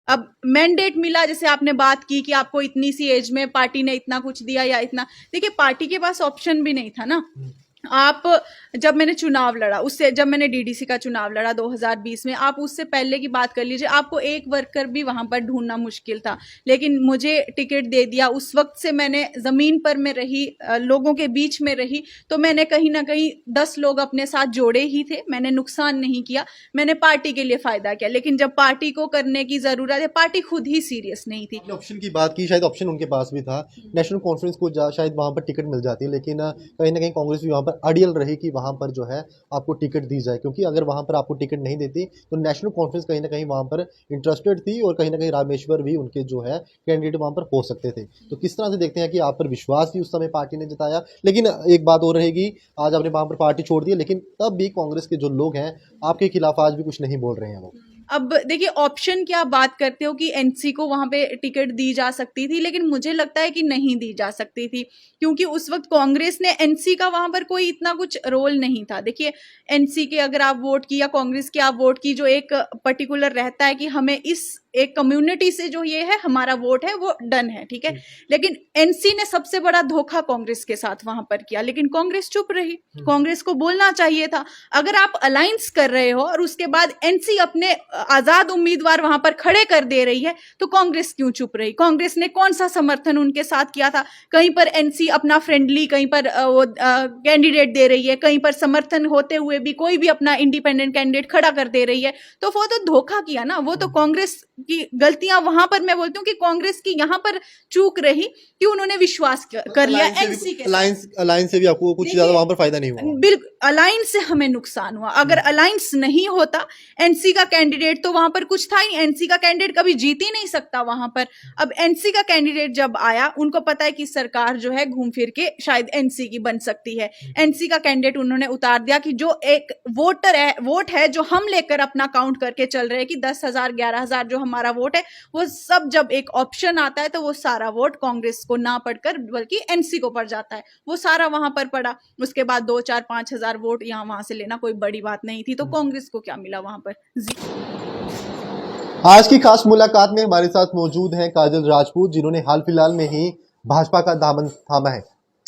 अब मैंडेट मिला, जैसे आपने बात की कि आपको इतनी सी एज में पार्टी ने इतना कुछ दिया या इतना, देखिए पार्टी के पास ऑप्शन भी नहीं था ना। आप, जब मैंने चुनाव लड़ा, उससे जब मैंने डीडीसी का चुनाव लड़ा 2020 में, आप उससे पहले की बात कर लीजिए, आपको एक वर्कर भी वहां पर ढूंढना मुश्किल था, लेकिन मुझे टिकट दे दिया। उस वक्त से मैंने जमीन पर में रही, लोगों के बीच में रही, तो मैंने कहीं ना कहीं 10 लोग अपने साथ जोड़े ही थे, मैंने नुकसान नहीं किया, मैंने पार्टी के लिए फायदा किया। लेकिन जब पार्टी को करने की जरूरत है, पार्टी खुद ही सीरियस नहीं थी। आपने ऑप्शन की बात की, शायद ऑप्शन उनके पास भी था, नेशनल कॉन्फ्रेंस को शायद वहाँ पर टिकट मिल जाती है, लेकिन कहीं ना कहीं कांग्रेस भी वहाँ पर अड़ियल रही कि वहाँ पर जो है आपको टिकट दी जाए, क्योंकि अगर वहाँ पर आपको टिकट नहीं देती तो नेशनल कॉन्फ्रेंस कहीं ना कहीं वहाँ पर इंटरेस्टेड थी, और कहीं ना कहीं रामेश्वर भी उनके जो है कैंडिडेट वहाँ पर हो सकते थे। तो किस तरह से देखते हैं कि आप पर विश्वास भी उस समय पार्टी ने जताया, लेकिन एक बात और रहेगी, आज आपने वहाँ पर पार्टी छोड़ दी, लेकिन तब भी कांग्रेस के जो लोग हैं आपके खिलाफ आज भी कुछ नहीं बोल रहे हैं वो। अब देखिए, ऑप्शन की आप बात करते हो कि एनसी को वहां पे टिकट दी जा सकती थी, लेकिन मुझे लगता है कि नहीं दी जा सकती थी, क्योंकि उस वक्त कांग्रेस ने, एनसी का वहां पर कोई इतना कुछ रोल नहीं था। देखिए, एनसी के अगर आप वोट की या कांग्रेस के आप वोट की, जो एक पर्टिकुलर रहता है कि हमें इस एक कम्युनिटी से जो ये है हमारा वोट है, वो डन है, ठीक है। लेकिन एनसी ने सबसे बड़ा धोखा कांग्रेस के साथ वहां पर किया, लेकिन कांग्रेस चुप रही। कांग्रेस को बोलना चाहिए था। अगर आप अलायंस कर रहे हो और उसके बाद एनसी अपने आजाद उम्मीदवार वहां पर खड़े कर दे रही है, तो कांग्रेस क्यों चुप रही? कांग्रेस ने कौन सा समर्थन उनके साथ किया था? कहीं पर एनसी अपना फ्रेंडली, कहीं पर वो कैंडिडेट दे रही है, कहीं पर समर्थन होते हुए भी कोई भी अपना इंडिपेंडेंट कैंडिडेट खड़ा कर दे रही है, तो वो तो धोखा किया ना। वो तो कांग्रेस की गलतियां, वहां पर मैं बोलती हूँ कि कांग्रेस की यहां पर चूक रही कि उन्होंने विश्वास कर लिया एनसी के साथ। अलायंस से भी आपको कुछ ज्यादा देखिए, वहां पर फायदा नहीं हुआ। बिल्कुल अलायंस से हमें नुकसान हुआ। अगर अलायंस नहीं होता, एनसी का कैंडिडेट तो वहां पर कुछ था ही, एनसी का कैंडिडेट कभी जीत ही नहीं सकता वहां पर। अब एनसी का कैंडिडेट जब आया, उनको पता है कि सरकार जो है घूम फिर के शायद एनसी की बन सकती है। एनसी का कैंडिडेट उन्होंने उतार दिया कि जो एक वोट है जो हम लेकर अपना काउंट करके चल रहे हैं कि 10,000 11,000 जो हमारा वोट है, वो सब जब एक ऑप्शन आता है तो वो सारा वोट कांग्रेस को ना पड़कर बल्कि एनसी को पड़ जाता है। वो सारा वहां पर पड़ा। उसके बाद 2 4 5 हजार वोट यहाँ वहां से लेना कोई बड़ी बात नहीं थी। तो कांग्रेस को क्या मिला वहां पर? आज की खास मुलाकात में हमारे साथ मौजूद हैं काजल राजपूत, जिन्होंने हाल फिलहाल में ही भाजपा का दामन थामा है।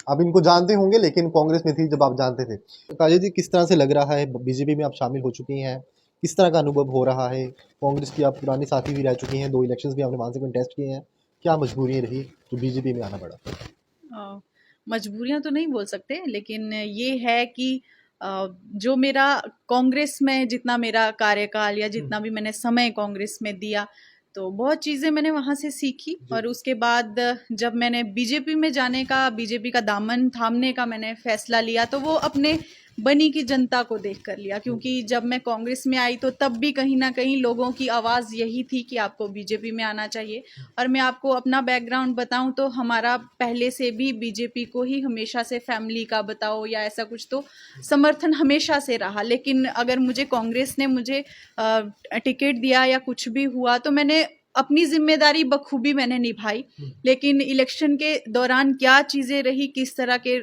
आप इनको जानते होंगे, लेकिन कांग्रेस में थी जब आप जानते थे। तो काजल जी, किस तरह से लग रहा है, बीजेपी में आप शामिल हो चुकी हैं, किस तरह का अनुभव हो रहा है? कांग्रेस की आप पुरानी साथी भी रह चुकी हैं, 2 इलेक्शंस भी आपने वहां से कंटेस्ट किए हैं। क्या मजबूरी रही जो बीजेपी में आना पड़ा? मजबूरियां तो नहीं बोल सकते, लेकिन ये है कि जो मेरा कांग्रेस में जितना मेरा कार्यकाल या जितना भी मैंने समय कांग्रेस में दिया, तो बहुत चीज़ें मैंने वहाँ से सीखी। और उसके बाद जब मैंने बीजेपी में जाने का, बीजेपी का दामन थामने का मैंने फैसला लिया, तो वो अपने बनी की जनता को देख कर लिया। क्योंकि जब मैं कांग्रेस में आई तो तब भी कहीं ना कहीं लोगों की आवाज़ यही थी कि आपको बीजेपी में आना चाहिए। और मैं आपको अपना बैकग्राउंड बताऊं तो हमारा पहले से भी बीजेपी को ही हमेशा से, फैमिली का बताओ या ऐसा कुछ, तो समर्थन हमेशा से रहा। लेकिन अगर मुझे कांग्रेस ने मुझे टिकट दिया या कुछ भी हुआ, तो मैंने अपनी जिम्मेदारी बखूबी मैंने निभाई। लेकिन इलेक्शन के दौरान क्या चीज़ें रही, किस तरह के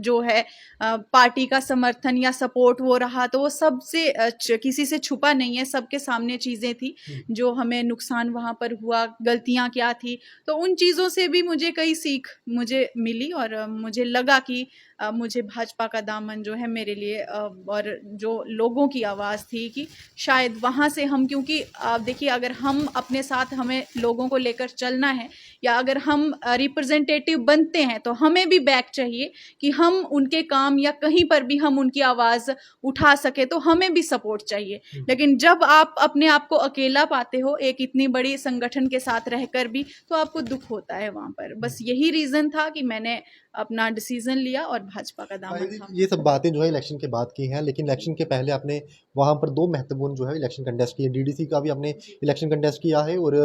जो है पार्टी का समर्थन या सपोर्ट वो रहा, तो वो सबसे किसी से छुपा नहीं है, सबके सामने चीज़ें थी। जो हमें नुकसान वहाँ पर हुआ, गलतियाँ क्या थी, तो उन चीज़ों से भी मुझे कई सीख मुझे मिली। और मुझे लगा कि मुझे भाजपा का दामन जो है मेरे लिए, और जो लोगों की आवाज़ थी कि शायद वहाँ से हम, क्योंकि देखिए, अगर हम अपने साथ, हमें लोगों को लेकर चलना है, या अगर हम रिप्रेजेंटेटिव बनते हैं, तो हमें भी बैक चाहिए कि हम उनके काम या कहीं पर भी हम उनकी आवाज़ उठा सके, तो हमें भी सपोर्ट चाहिए। लेकिन जब आप अपने आप को अकेला पाते हो एक इतनी बड़ी संगठन के साथ रहकर भी, तो आपको दुख होता है वहाँ पर। बस यही रीज़न था कि मैंने अपना डिसीजन लिया और भाजपा का दामन था। ये सब बातें जो है इलेक्शन के बाद की हैं, लेकिन इलेक्शन के पहले आपने वहाँ पर 2 महत्वपूर्ण जो है इलेक्शन कंटेस्ट किए। डीडीसी का भी आपने इलेक्शन कंटेस्ट किया है, और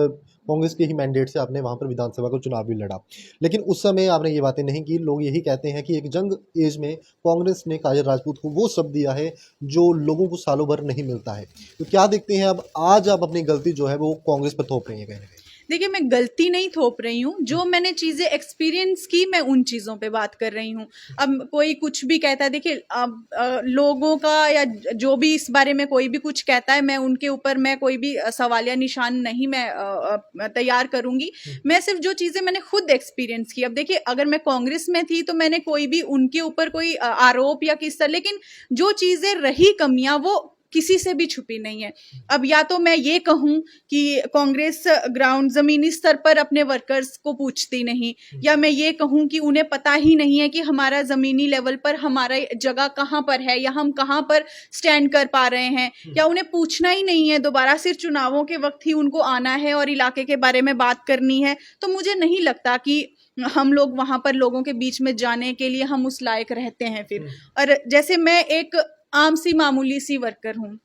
कांग्रेस के ही मैंडेट से आपने वहाँ पर विधानसभा का चुनाव भी लड़ा। लेकिन उस समय आपने ये बातें नहीं की। लोग यही कहते हैं कि एक जंग एज में कांग्रेस ने काजल राजपूत को वो शब्द दिया है जो लोगों को सालों भर नहीं मिलता है। तो क्या देखते हैं अब, आज आप अपनी गलती जो है वो कांग्रेस पर थोप रही हैं कहीं ना कहीं? देखिए, मैं गलती नहीं थोप रही हूँ, जो मैंने चीज़ें एक्सपीरियंस की मैं उन चीज़ों पे बात कर रही हूँ। अब कोई कुछ भी कहता है, देखिए अब लोगों का या जो भी इस बारे में कोई भी कुछ कहता है, मैं उनके ऊपर मैं कोई भी सवालिया निशान नहीं मैं तैयार करूँगी। मैं सिर्फ जो चीज़ें मैंने खुद एक्सपीरियंस की, अब देखिए अगर मैं कांग्रेस में थी तो मैंने कोई भी उनके ऊपर कोई आरोप या किस तरह, लेकिन जो चीज़ें रही कमियाँ वो किसी से भी छुपी नहीं है। अब या तो मैं ये कहूं कि कांग्रेस ग्राउंड जमीनी स्तर पर अपने वर्कर्स को पूछती नहीं, या मैं ये कहूं कि उन्हें पता ही नहीं है कि हमारा जमीनी लेवल पर हमारा जगह कहां पर है या हम कहां पर स्टैंड कर पा रहे हैं, या उन्हें पूछना ही नहीं है दोबारा, सिर्फ चुनावों के वक्त ही उनको आना है और इलाके के बारे में बात करनी है। तो मुझे नहीं लगता कि हम लोग वहां पर लोगों के बीच में जाने के लिए हम उस लायक रहते हैं फिर। और जैसे मैं एक आम सी मामूली सी वर्कर हूँ,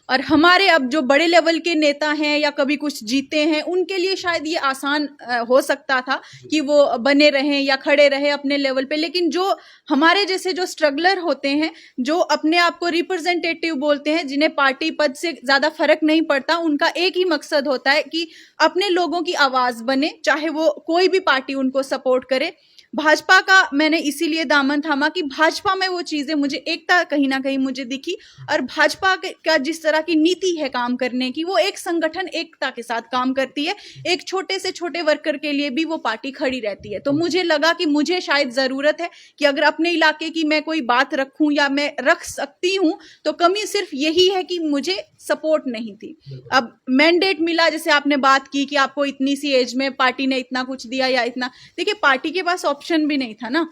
और हमारे अब जो बड़े लेवल के नेता हैं या कभी कुछ जीते हैं, उनके लिए शायद ये आसान हो सकता था कि वो बने रहें या खड़े रहे अपने लेवल पे, लेकिन जो हमारे जैसे जो स्ट्रगलर होते हैं, जो अपने आप को रिप्रेजेंटेटिव बोलते हैं, जिन्हें पार्टी पद से ज्यादा फर्क नहीं पड़ता, उनका एक ही मकसद होता है कि अपने लोगों की आवाज बने, चाहे वो कोई भी पार्टी उनको सपोर्ट करे। भाजपा का मैंने इसीलिए दामन थामा कि भाजपा में वो चीजें मुझे एकता कहीं ना कहीं मुझे दिखी, और भाजपा का जिस तरह की नीति है काम करने की, वो एक संगठन एकता के साथ काम करती है। एक छोटे से छोटे वर्कर के लिए भी वो पार्टी खड़ी रहती है। तो मुझे लगा कि मुझे शायद जरूरत है कि अगर अपने इलाके की मैं कोई बात रखूं या मैं रख सकती हूं, तो कमी सिर्फ यही है कि मुझे सपोर्ट नहीं थी। अब मैंडेट मिला, जैसे आपने बात की कि आपको इतनी सी एज में पार्टी ने इतना कुछ दिया या इतना, देखिए पार्टी के पास ऑप्शन भी नहीं था ना।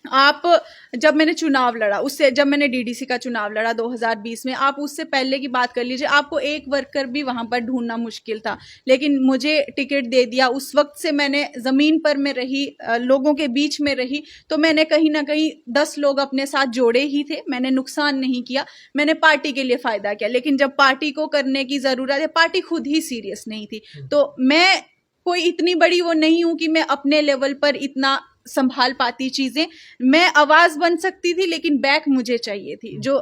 आप जब मैंने चुनाव लड़ा, उससे जब मैंने डीडीसी का चुनाव लड़ा 2020 में, आप उससे पहले की बात कर लीजिए, आपको एक वर्कर भी वहां पर ढूंढना मुश्किल था, लेकिन मुझे टिकट दे दिया। उस वक्त से मैंने जमीन पर में रही, लोगों के बीच में रही, तो मैंने कहीं ना कहीं 10 लोग अपने साथ जोड़े ही थे, मैंने नुकसान नहीं किया, मैंने पार्टी के लिए फायदा किया। लेकिन जब पार्टी को करने की जरूरत है, पार्टी खुद ही सीरियस नहीं थी, तो मैं कोई इतनी बड़ी वो नहीं हूं कि मैं अपने लेवल पर इतना संभाल पाती चीजें। मैं आवाज बन सकती थी, लेकिन बैक मुझे चाहिए थी, जो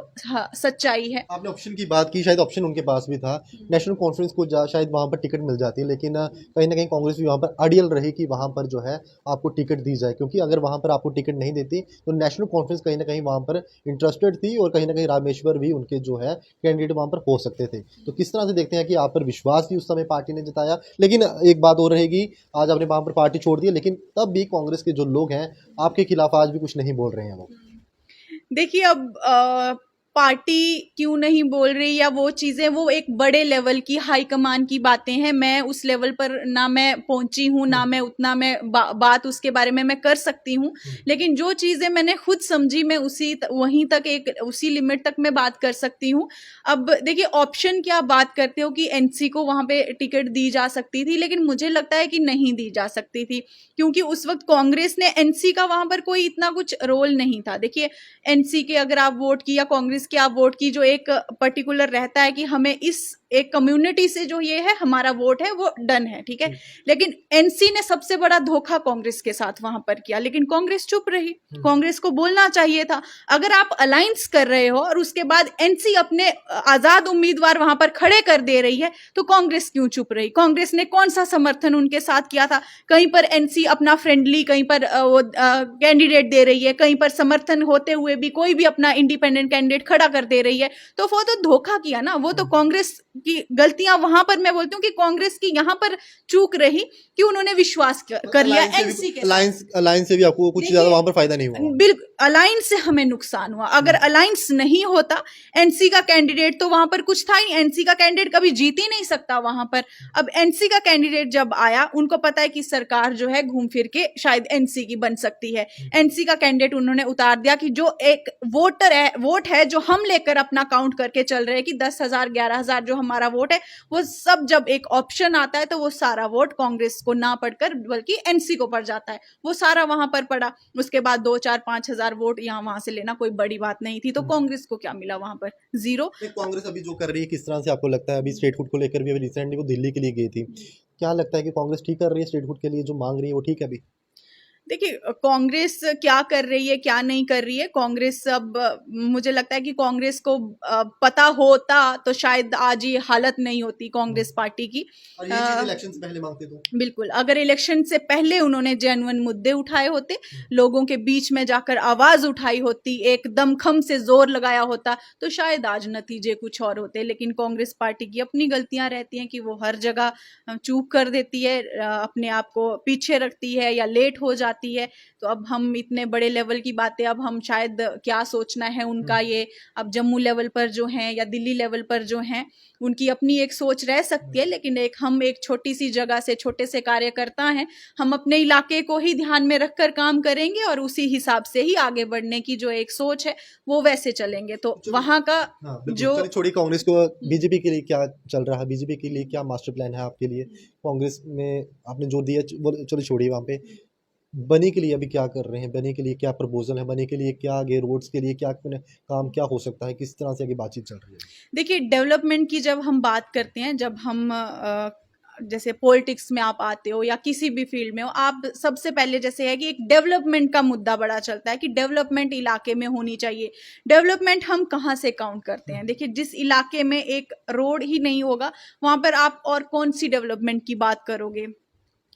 सच्चाई है। आपने ऑप्शन की बात की, शायद ऑप्शन उनके पास भी था, नेशनल कॉन्फ्रेंस को शायद वहाँ पर टिकट मिल जाती, लेकिन कहीं ना कहीं कांग्रेस भी वहाँ पर अड़ियल रही कि वहाँ पर जो है आपको टिकट दी जाए, क्योंकि अगर वहाँ पर आपको टिकट नहीं देती तो नेशनल कॉन्फ्रेंस कहीं ना कहीं वहाँ पर इंटरेस्टेड थी, और कहीं ना कहीं रामेश्वर भी उनके जो है कैंडिडेट वहाँ पर हो सकते थे। तो किस तरह से देखते हैं कि आप पर विश्वास भी उस समय पार्टी ने जताया, लेकिन एक बात और रहेगी, आज आपने वहाँ पर पार्टी छोड़ दी, लेकिन तब भी कांग्रेस के जो लोग हैं आपके खिलाफ आज भी कुछ नहीं बोल रहे हैं वो। देखिए, अब पार्टी क्यों नहीं बोल रही या वो चीजें, वो एक बड़े लेवल की हाईकमान की बातें हैं। मैं उस लेवल पर ना मैं पहुंची हूं, ना मैं उतना मैं बात उसके बारे में मैं कर सकती हूं, लेकिन जो चीजें मैंने खुद समझी, मैं वहीं तक एक उसी लिमिट तक मैं बात कर सकती हूं। अब देखिए, ऑप्शन की आप बात करते हो कि एनसी को वहां पे टिकट दी जा सकती थी, लेकिन मुझे लगता है कि नहीं दी जा सकती थी, क्योंकि उस वक्त कांग्रेस ने, एनसी का वहां पर कोई इतना कुछ रोल नहीं था। देखिए, एनसी के अगर आप वोट की या कांग्रेस के आप वोट की, जो एक पर्टिकुलर रहता है कि हमें इस एक कम्युनिटी से जो ये है हमारा वोट है वो डन है, ठीक है। लेकिन एनसी ने सबसे बड़ा धोखा कांग्रेस के साथ वहां पर किया, लेकिन कांग्रेस चुप रही। कांग्रेस को बोलना चाहिए था। अगर आप अलायंस कर रहे हो और उसके बाद एनसी अपने आजाद उम्मीदवार वहां पर खड़े कर दे रही है, तो कांग्रेस क्यों चुप रही? कांग्रेस ने कौन सा समर्थन उनके साथ किया था? कहीं पर एनसी अपना फ्रेंडली, कहीं पर वो कैंडिडेट दे रही है, कहीं पर समर्थन होते हुए भी कोई भी अपना इंडिपेंडेंट कैंडिडेट खड़ा कर दे रही है, तो वो तो धोखा किया ना। वो तो कांग्रेस की गलतियां, वहां पर मैं बोलती हूँ कि कांग्रेस की यहां पर चूक रही कि उन्होंने विश्वास कर लिया एनसी के साथ। अलायंस से भी आपको कुछ ज्यादा वहां पर फायदा नहीं हुआ। बिल्कुल, अलायंस से हमें नुकसान हुआ। अगर अलायंस नहीं होता, एनसी का कैंडिडेट तो वहां पर कुछ था ही, एनसी का कैंडिडेट कभी जीत ही नहीं सकता वहां पर। अब एनसी का कैंडिडेट जब आया, उनको पता है कि सरकार जो है घूम फिर के शायद एनसी की बन सकती है। एनसी का कैंडिडेट उन्होंने उतार दिया कि जो एक वोट है जो हम लेकर अपना काउंट करके चल रहे हैं कि 10,000 11,000 जो हमारा वोट है, वो सब जब एक ऑप्शन आता है तो वो सारा वोट कांग्रेस को ना पड़कर बल्कि एनसी को पड़ जाता है। वो सारा वहां पर पड़ा। उसके बाद 2 4 5,000 वोट यहाँ वहां से लेना कोई बड़ी बात नहीं थी। तो कांग्रेस को क्या मिला वहां पर? जीरो। कांग्रेस अभी जो कर रही है, किस तरह से आपको लगता है? अभी स्टेटहुड को लेकर भी अभी रिसेंटली वो दिल्ली के लिए गई थी, क्या लगता है कि कांग्रेस ठीक कर रही है? स्टेटहुड के लिए जो मांग रही है वो ठीक है अभी? देखिए, कांग्रेस क्या कर रही है क्या नहीं कर रही है, कांग्रेस अब मुझे लगता है कि कांग्रेस को पता होता तो शायद आज ये हालत नहीं होती कांग्रेस पार्टी की। और ये चीज इलेक्शन से पहले मांगते तो बिल्कुल, अगर इलेक्शन से पहले उन्होंने जेन्युइन मुद्दे उठाए होते, लोगों के बीच में जाकर आवाज उठाई होती, एक दमखम से जोर लगाया होता, तो शायद आज नतीजे कुछ और होते। लेकिन कांग्रेस पार्टी की अपनी गलतियां रहती हैं कि वो हर जगह चूक कर देती है, अपने आप को पीछे रखती है या लेट हो जाती है। तो अब हम इतने बड़े लेवल की बातें, अब हम शायद क्या सोचना है उनका, ये अब जम्मू लेवल पर जो हैं या दिल्ली लेवल पर जो हैं, उनकी अपनी एक सोच रह सकती है, लेकिन हम एक छोटी सी जगह से, छोटे से कार्यकर्ता हैं, हम अपने इलाके को ही ध्यान में रखकर काम करेंगे और उसी हिसाब से ही आगे बढ़ने की जो एक सोच है वो वैसे चलेंगे। तो वहां का जो छोड़ी कांग्रेस को, बीजेपी के लिए क्या चल रहा है, बीजेपी के लिए क्या मास्टर प्लान है आपके लिए? कांग्रेस में आपने जो दिया वो चलो छोड़िए, वहाँ पे बनी के लिए अभी क्या कर रहे हैं, बनी के लिए क्या प्रपोजल है, बनी के लिए क्या आगे रोड्स के लिए क्या काम क्या हो सकता है, किस तरह से आगे बातचीत चल रही है? देखिए, डेवलपमेंट की जब हम बात करते हैं, जब हम जैसे पॉलिटिक्स में आप आते हो या किसी भी फील्ड में हो, आप सबसे पहले जैसे है कि एक डेवलपमेंट का मुद्दा बड़ा चलता है कि डेवलपमेंट इलाके में होनी चाहिए। डेवलपमेंट हम कहाँ से काउंट करते हैं? देखिए, जिस इलाके में एक रोड ही नहीं होगा, वहां पर आप और कौन सी डेवलपमेंट की बात करोगे?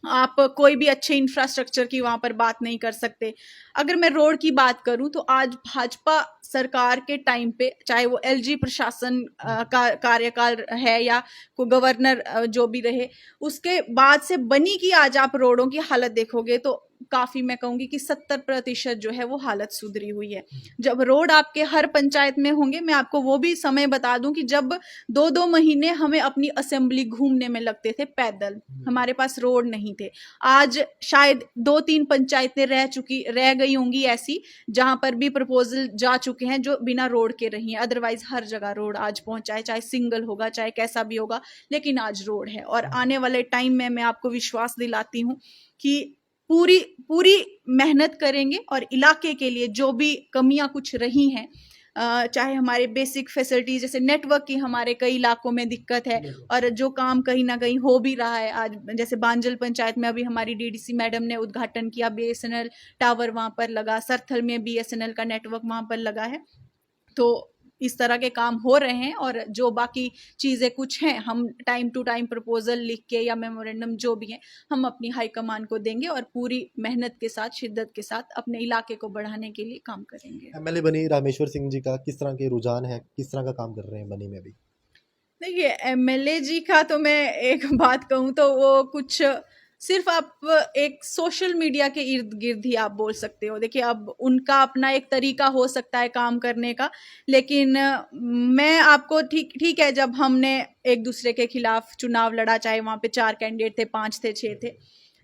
आप कोई भी अच्छे इंफ्रास्ट्रक्चर की वहां पर बात नहीं कर सकते। अगर मैं रोड की बात करूं तो आज भाजपा सरकार के टाइम पे, चाहे वो एलजी प्रशासन का कार्यकाल है या को गवर्नर जो भी रहे, उसके बाद से बनी की आज आप रोडों की हालत देखोगे तो काफी, मैं कहूंगी कि 70% जो है वो हालत सुधरी हुई है। जब रोड आपके हर पंचायत में होंगे, मैं आपको वो भी समय बता दूं कि जब 2-2 महीने हमें अपनी असेंबली घूमने में लगते थे पैदल, हमारे पास रोड नहीं थे। आज शायद 2-3 पंचायतें रह गई होंगी ऐसी जहां पर भी प्रपोजल जा चुके हैं जो बिना रोड के रही हैं, अदरवाइज हर जगह रोड आज पहुंचा है, चाहे सिंगल होगा चाहे कैसा भी होगा, लेकिन आज रोड है। और आने वाले टाइम में मैं आपको विश्वास दिलाती हूँ कि पूरी पूरी मेहनत करेंगे और इलाके के लिए जो भी कमियां कुछ रही हैं, चाहे हमारे बेसिक फैसिलिटीज जैसे नेटवर्क की हमारे कई इलाकों में दिक्कत है, और जो काम कहीं ना कहीं हो भी रहा है। आज जैसे बांजल पंचायत में अभी हमारी डीडीसी मैडम ने उद्घाटन किया, बीएसएनएल टावर वहां पर लगा, सरथल में बीएसएनएल का नेटवर्क वहां पर लगा है। तो इस तरह के काम हो रहे हैं, और जो बाकी चीजें कुछ हैं, हम टाइम टू टाइम प्रपोजल लिख के या मेमोरेंडम जो भी है, हम अपनी हाईकमान को देंगे और पूरी मेहनत के साथ, शिद्दत के साथ अपने इलाके को बढ़ाने के लिए काम करेंगे। एमएलए बनी रामेश्वर सिंह जी का किस तरह के रुझान है, किस तरह का काम कर रहे हैं बनी में अभी? देखिए, एमएलए जी का तो मैं एक बात कहूँ तो वो कुछ सिर्फ आप एक सोशल मीडिया के इर्द गिर्द ही आप बोल सकते हो। देखिए, अब उनका अपना एक तरीका हो सकता है काम करने का, लेकिन मैं आपको ठीक है, जब हमने एक दूसरे के खिलाफ चुनाव लड़ा, चाहे वहां पे 4 कैंडिडेट थे, 5 थे, 6 थे,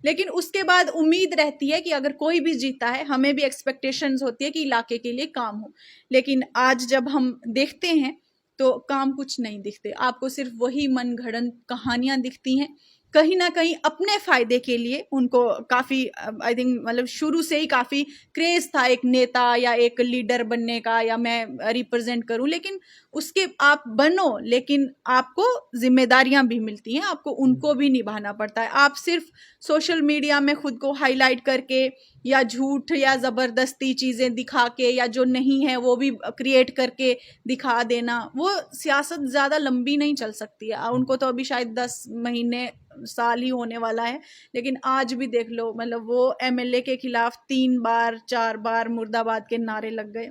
लेकिन उसके बाद उम्मीद रहती है कि अगर कोई भी जीता है, हमें भी एक्सपेक्टेशंस होती है कि इलाके के लिए काम हो। लेकिन आज जब हम देखते हैं तो काम कुछ नहीं दिखते, आपको सिर्फ वही मनगढ़ंत कहानियां दिखती हैं। कहीं ना कहीं अपने फायदे के लिए उनको काफी, आई थिंक, मतलब शुरू से ही काफी क्रेज था एक नेता या एक लीडर बनने का, या मैं रिप्रेजेंट करूं, लेकिन उसके आप बनो, लेकिन आपको जिम्मेदारियां भी मिलती हैं, आपको उनको भी निभाना पड़ता है। आप सिर्फ सोशल मीडिया में खुद को हाईलाइट करके या झूठ या जबरदस्ती चीजें दिखा के या जो नहीं है वो भी क्रिएट करके दिखा देना, वो सियासत ज्यादा लंबी नहीं चल सकती है। उनको तो अभी शायद 10 महीने, साल ही होने वाला है, लेकिन आज भी देख लो, मतलब वो एमएलए के खिलाफ 3 बार 4 बार मुर्दाबाद के नारे लग गए।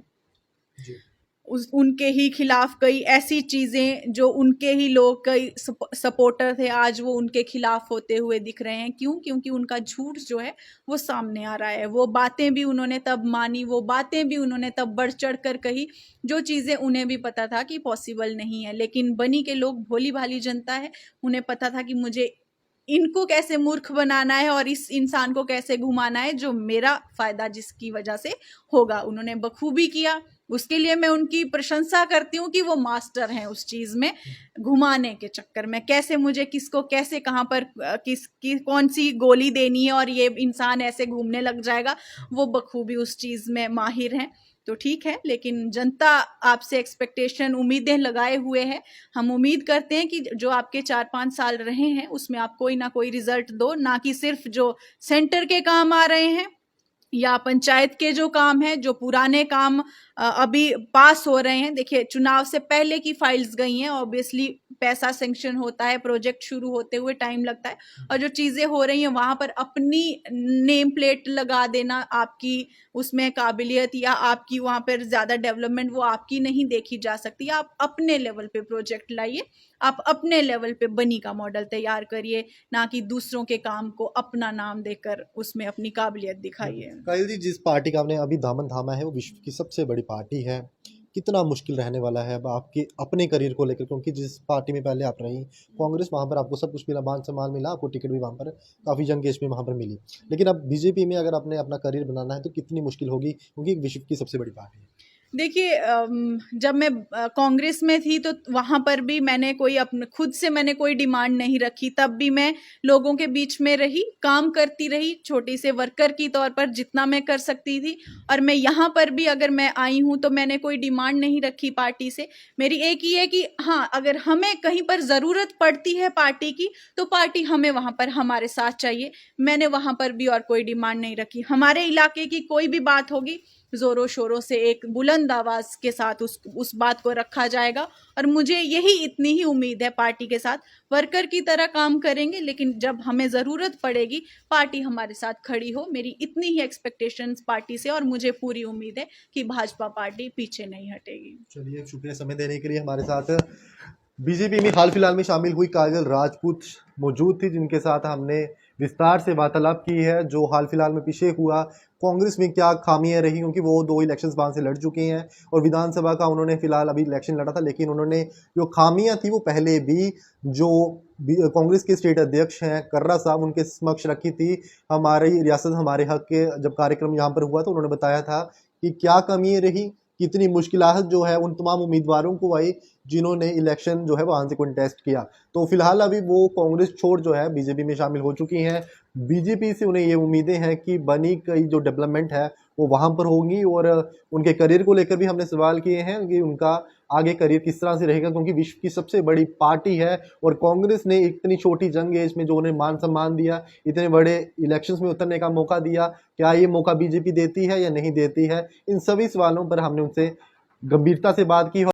उनके ही खिलाफ कई ऐसी चीजें जो उनके ही लोग, कई सपोर्टर थे, आज वो उनके खिलाफ होते हुए दिख रहे हैं। क्यों? क्योंकि उनका झूठ जो है वो सामने आ रहा है। वो बातें भी उन्होंने तब मानी, वो बातें भी उन्होंने तब बढ़ चढ़ कर कही, जो चीजें उन्हें भी पता था कि पॉसिबल नहीं है। लेकिन बनी के लोग भोली भाली जनता है, उन्हें पता था कि मुझे इनको कैसे मूर्ख बनाना है और इस इंसान को कैसे घुमाना है जो मेरा फायदा जिसकी वजह से होगा। उन्होंने बखूबी किया, उसके लिए मैं उनकी प्रशंसा करती हूँ कि वो मास्टर हैं उस चीज में, घुमाने के चक्कर में कैसे मुझे किसको कैसे कहाँ पर कौन सी गोली देनी है और ये इंसान ऐसे घूमने लग जाएगा, वो बखूबी उस चीज में माहिर हैं। तो ठीक है, लेकिन जनता आपसे एक्सपेक्टेशन, उम्मीदें लगाए हुए है। हम उम्मीद करते हैं कि जो आपके 4-5 साल रहे हैं उसमें आप कोई ना कोई रिजल्ट दो, ना कि सिर्फ जो सेंटर के काम आ रहे हैं या पंचायत के जो काम है, जो पुराने काम अभी पास हो रहे हैं। देखिए, चुनाव से पहले की फाइल्स गई हैं, ऑब्वियसली पैसा सैंक्शन होता है, प्रोजेक्ट शुरू होते हुए टाइम लगता है, और जो चीजें हो रही हैं वहां पर अपनी नेम प्लेट लगा देना, आपकी उसमें काबिलियत या आपकी वहां पर ज्यादा डेवलपमेंट वो आपकी नहीं देखी जा सकती। आप अपने लेवल पे प्रोजेक्ट लाइए, आप अपने लेवल पे बनी का मॉडल तैयार करिए, ना कि दूसरों के काम को अपना नाम देकर उसमें अपनी काबिलियत दिखाइए। कायल जी, जिस पार्टी का आपने अभी दामन थामा है वो विश्व की सबसे बड़ी पार्टी है, कितना मुश्किल रहने वाला है अब आपके अपने करियर को लेकर, क्योंकि जिस पार्टी में पहले आप रही कांग्रेस, वहाँ पर आपको सब कुछ मिला, मान सम्मान मिला, आपको टिकट भी वहाँ पर काफ़ी यंग एज में वहाँ पर मिली, लेकिन अब बीजेपी में अगर आपने अपना करियर बनाना है तो कितनी मुश्किल होगी, क्योंकि विश्व की सबसे बड़ी पार्टी है। देखिए, जब मैं कांग्रेस में थी तो वहां पर भी मैंने कोई अपने खुद से मैंने कोई डिमांड नहीं रखी। तब भी मैं लोगों के बीच में रही, काम करती रही, छोटी से वर्कर की तौर पर जितना मैं कर सकती थी। और मैं यहाँ पर भी अगर मैं आई हूँ तो मैंने कोई डिमांड नहीं रखी पार्टी से। मेरी एक ही है कि हाँ, अगर हमें कहीं पर जरूरत पड़ती है पार्टी की तो पार्टी हमें वहां पर हमारे साथ चाहिए। मैंने वहां पर भी और कोई डिमांड नहीं रखी। हमारे इलाके की कोई भी बात होगी, जोरों शोरों से एक बुलंद आवाज के साथ उस बात को रखा जाएगा। और मुझे यही इतनी ही उम्मीद है, पार्टी के साथ वर्कर की तरह काम करेंगे, लेकिन जब हमें जरूरत पड़ेगी पार्टी हमारे साथ खड़ी हो। मेरी इतनी ही एक्सपेक्टेशंस पार्टी से, और मुझे पूरी उम्मीद है कि भाजपा पार्टी पीछे नहीं हटेगी। चलिए, शुक्रिया समय देने के लिए। हमारे साथ बीजेपी में हाल फिलहाल में शामिल हुई काजल राजपूत मौजूद थी, जिनके साथ हमने विस्तार से वार्तालाप की है, जो हाल फिलहाल में पीछे हुआ कांग्रेस में क्या खामियां रही, क्योंकि वो 2 इलेक्शंस वहां से लड़ चुकी हैं और विधानसभा का उन्होंने फिलहाल अभी इलेक्शन लड़ा था, लेकिन उन्होंने जो खामियां थी वो पहले भी जो कांग्रेस के स्टेट अध्यक्ष हैं कर्रा साहब उनके समक्ष रखी थी। हमारी रियासत हमारे हक के जब कार्यक्रम यहाँ पर हुआ तो उन्होंने बताया था कि क्या कमियां रही, कितनी मुश्किलात जो है उन तमाम उम्मीदवारों को आई जिन्होंने इलेक्शन जो है वहां से कंटेस्ट किया। तो फिलहाल अभी वो कांग्रेस छोड़ जो है बीजेपी में शामिल हो चुकी हैं। बीजेपी से उन्हें ये उम्मीदें हैं कि बनी कई जो डेवलपमेंट है वो वहां पर होंगी, और उनके करियर को लेकर भी हमने सवाल किए हैं कि उनका आगे करियर किस तरह से रहेगा, क्योंकि विश्व की सबसे बड़ी पार्टी है और कांग्रेस ने इतनी छोटी जंग एज में जो उन्हें मान सम्मान दिया, इतने बड़े इलेक्शंस में उतरने का मौका दिया, क्या ये मौका बीजेपी देती है या नहीं देती है? इन सभी सवालों पर हमने उनसे गंभीरता से बात की।